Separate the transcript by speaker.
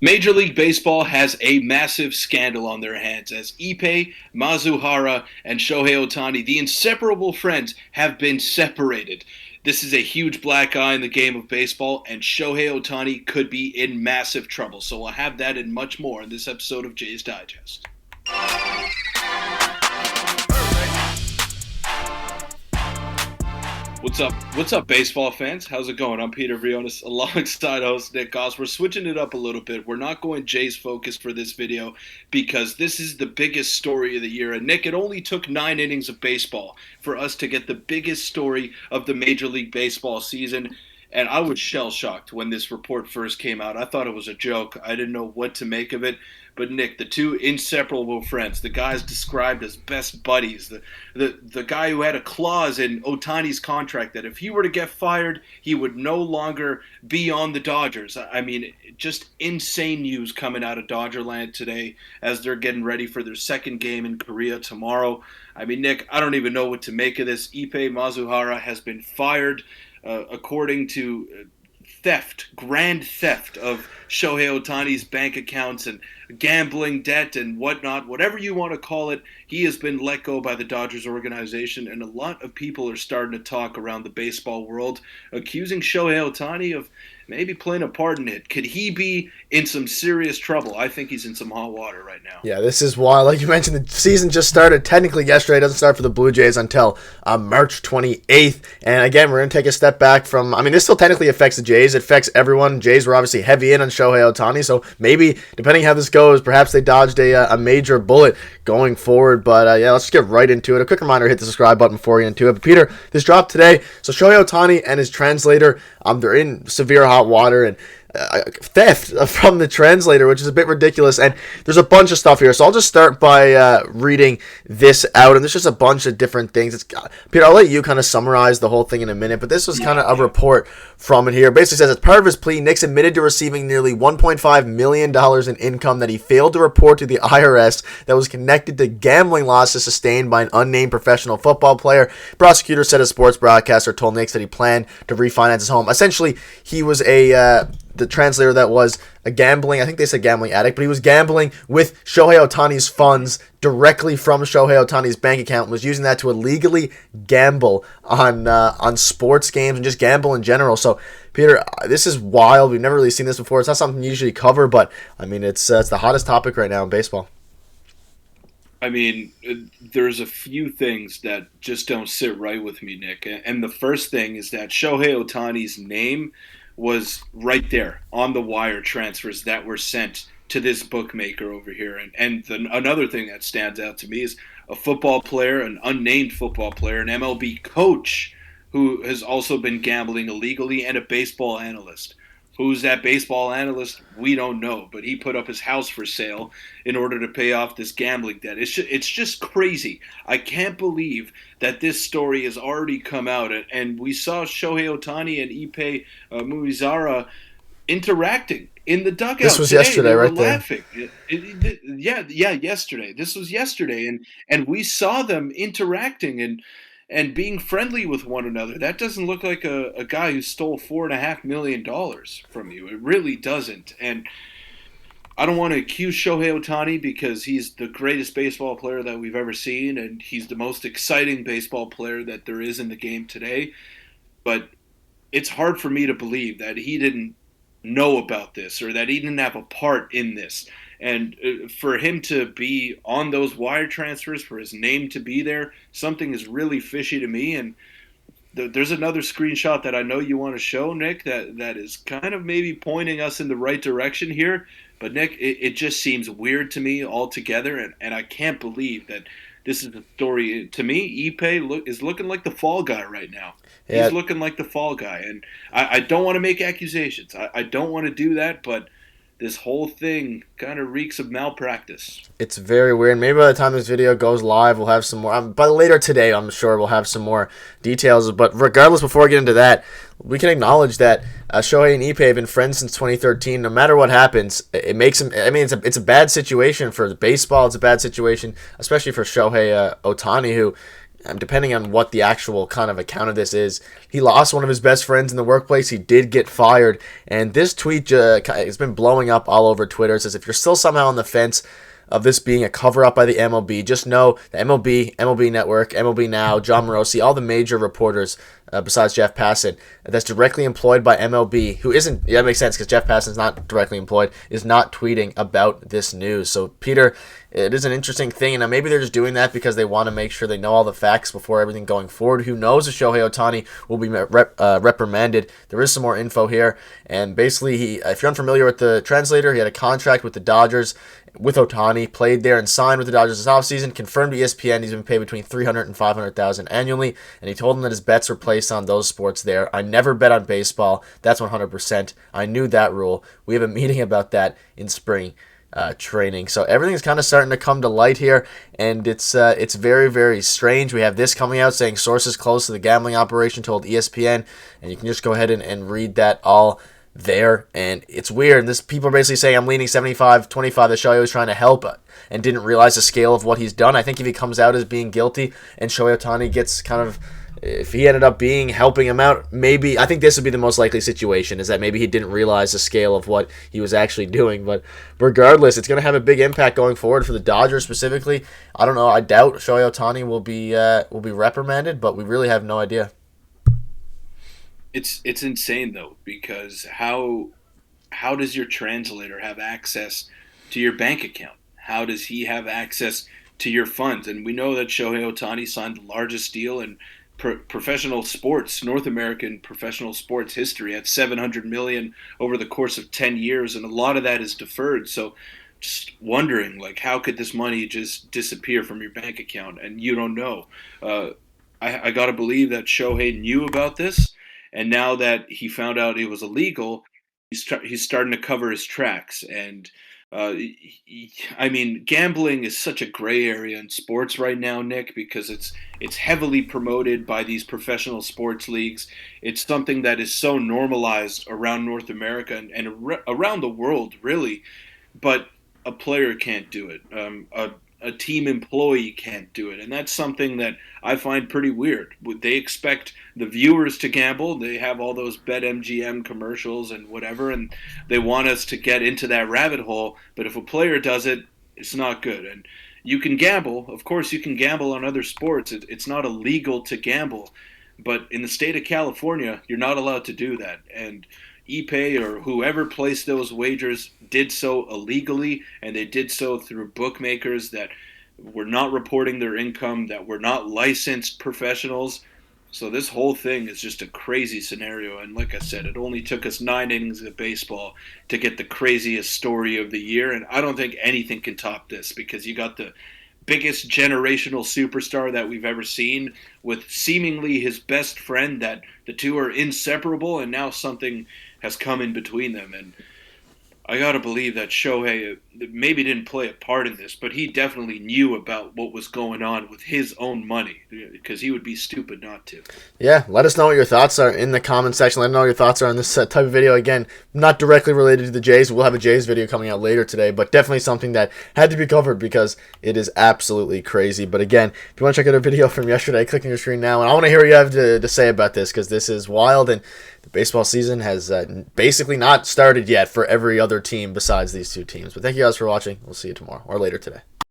Speaker 1: Major League Baseball has a massive scandal on their hands as Ippei Mizuhara and Shohei Ohtani, the inseparable friends, have been separated. This is a huge black eye in the game of baseball, and Shohei Ohtani could be in massive trouble. So we'll have that and much more in this episode of Jay's Digest. What's up, baseball fans? How's it going? I'm Peter Vryonis alongside host Nick Goss. We're switching it up a little bit. We're not going Jay's focus for this video because this is the biggest story of the year. And Nick, it only took 9 innings of baseball for us to get the biggest story of the Major League Baseball season. And I was shell-shocked when this report first came out. I thought it was a joke. I didn't know what to make of it. But Nick, the two inseparable friends, the guys described as best buddies, the guy who had a clause in Ohtani's contract that if he were to get fired, he would no longer be on the Dodgers. I mean, just insane news coming out of Dodgerland today as they're getting ready for their second game in Korea tomorrow. I mean, Nick, I don't even know what to make of this. Ippei Mizuhara has been fired according to grand theft of Shohei Ohtani's bank accounts and gambling debt and whatnot, whatever you want to call it. He has been let go by the Dodgers organization, and a lot of people are starting to talk around the baseball world, accusing Shohei Ohtani of maybe playing a part in it. Could he be in some serious trouble? I think he's in some hot water right now.
Speaker 2: Yeah, this is wild. Like you mentioned, the season just started technically yesterday. It doesn't start for the Blue Jays until March 28th. And again, we're going to take a step back from, this still technically affects the Jays. It affects everyone. Jays were obviously heavy in on Shohei Ohtani, so maybe, depending how this goes, perhaps they dodged a major bullet going forward. But yeah, let's just get right into it. A quick reminder, hit the subscribe button before we get into it. But Peter, this dropped today. So Shohei Ohtani and his translator, they're in severe hot water and theft from the translator, which is a bit ridiculous. And there's a bunch of stuff here. So I'll just start by reading this out. And there's just a bunch of different things. Peter, I'll let you kind of summarize the whole thing in a minute. But this was kind of a report from it here. It basically says, as part of his plea, Nick's admitted to receiving nearly $1.5 million in income that he failed to report to the IRS that was connected to gambling losses sustained by an unnamed professional football player. Prosecutor said a sports broadcaster told Nick that he planned to refinance his home. Essentially, he was the translator that was a gambling, I think they said gambling addict, but he was gambling with Shohei Ohtani's funds directly from Shohei Ohtani's bank account and was using that to illegally gamble on sports games and just gamble in general. So, Peter, this is wild. We've never really seen this before. It's not something you usually cover, but, it's the hottest topic right now in baseball.
Speaker 1: There's a few things that just don't sit right with me, Nick. And the first thing is that Shohei Ohtani's name was right there on the wire transfers that were sent to this bookmaker over here. And another thing that stands out to me is a football player, an unnamed football player, an MLB coach who has also been gambling illegally, and a baseball analyst. Who's that baseball analyst? We don't know, but he put up his house for sale in order to pay off this gambling debt. It's just crazy. I can't believe that this story has already come out, and we saw Shohei Ohtani and Ippei Mizuhara interacting in the dugout.
Speaker 2: This was
Speaker 1: today.
Speaker 2: Yesterday, right
Speaker 1: laughing. Yesterday. This was yesterday, and we saw them interacting and being friendly with one another. That doesn't look like a guy who stole $4.5 million from you. It really doesn't. And I don't want to accuse Shohei Ohtani because he's the greatest baseball player that we've ever seen, and he's the most exciting baseball player that there is in the game today. But it's hard for me to believe that he didn't know about this or that he didn't have a part in this. And for him to be on those wire transfers, for his name to be there, something is really fishy to me. And there's another screenshot that I know you want to show, Nick, that is kind of maybe pointing us in the right direction here. But, Nick, it just seems weird to me altogether. And I can't believe that this is a story. To me, Ippei is looking like the fall guy right now. Yeah. He's looking like the fall guy. And I don't want to make accusations. I don't want to do that, but this whole thing kind of reeks of malpractice.
Speaker 2: It's very weird. Maybe by the time this video goes live, we'll have some more. But later today, I'm sure we'll have some more details. But regardless, before we get into that, we can acknowledge that Shohei and Ippei have been friends since 2013. No matter what happens, it makes him. It's a bad situation for the baseball. It's a bad situation, especially for Shohei Ohtani, who depending on what the actual kind of account of this is, he lost one of his best friends in the workplace. He did get fired. And this tweet has been blowing up all over Twitter. It says, if you're still somehow on the fence of this being a cover-up by the MLB, just know the MLB Network, MLB Now, John Morosi, all the major reporters, besides Jeff Passan, that's directly employed by MLB, who isn't, yeah, that makes sense because Jeff Passan's not directly employed, is not tweeting about this news. So, Peter, it is an interesting thing, and maybe they're just doing that because they want to make sure they know all the facts before everything going forward. Who knows if Shohei Ohtani will be reprimanded? There is some more info here, and basically, if you're unfamiliar with the translator, he had a contract with the Dodgers, with Ohtani, played there and signed with the Dodgers this offseason, confirmed to ESPN he's been paid between $300,000 and $500,000 annually, and he told them that his bets were placed on those sports there. I never bet on baseball. That's 100%. I knew that rule. We have a meeting about that in spring training. So everything's kind of starting to come to light here, and it's very, very strange. We have this coming out saying sources close to the gambling operation told ESPN, and you can just go ahead and read that all there. And it's weird. This people are basically saying I'm leaning 75-25 that Shohei was trying to help and didn't realize the scale of what he's done. I think if he comes out as being guilty and Shohei Ohtani gets kind of, if he ended up helping him out, maybe, I think this would be the most likely situation, is that maybe he didn't realize the scale of what he was actually doing. But regardless, it's going to have a big impact going forward for the Dodgers specifically. I don't know. I doubt Shohei Ohtani will be reprimanded, but we really have no idea.
Speaker 1: It's insane though, because how does your translator have access to your bank account? How does he have access to your funds? And we know that Shohei Ohtani signed the largest deal in professional sports, North American professional sports history, at $700 million over the course of 10 years, and a lot of that is deferred. So just wondering, like, how could this money just disappear from your bank account and you don't know? I got to believe that Shohei knew about this, and now that he found out it was illegal, he's starting to cover his tracks. And I mean, gambling is such a gray area in sports right now, Nick, because it's heavily promoted by these professional sports leagues. It's something that is so normalized around North America and around the world, really. But a player can't do it. A team employee can't do it. And that's something that I find pretty weird. They expect the viewers to gamble. They have all those BetMGM commercials and whatever, and they want us to get into that rabbit hole. But if a player does it, it's not good. And you can gamble. Of course, you can gamble on other sports. It's not illegal to gamble. But in the state of California, you're not allowed to do that. And Ippei or whoever placed those wagers did so illegally, and they did so through bookmakers that were not reporting their income, that were not licensed professionals. So this whole thing is just a crazy scenario. And like I said, it only took us 9 innings of baseball to get the craziest story of the year. And I don't think anything can top this, because you got the biggest generational superstar that we've ever seen with seemingly his best friend, that the two are inseparable, and now something has come in between them. And I got to believe that Shohei maybe didn't play a part in this, but he definitely knew about what was going on with his own money, because he would be stupid not to.
Speaker 2: Yeah, let us know what your thoughts are in the comment section. Let us know what your thoughts are on this type of video. Again, not directly related to the Jays. We'll have a Jays video coming out later today, but definitely something that had to be covered because it is absolutely crazy. But again, if you want to check out a video from yesterday, click on your screen now. And I want to hear what you have to say about this, because this is wild, and the baseball season has basically not started yet for every other team besides these two teams. But thank you guys for watching. We'll see you tomorrow or later today.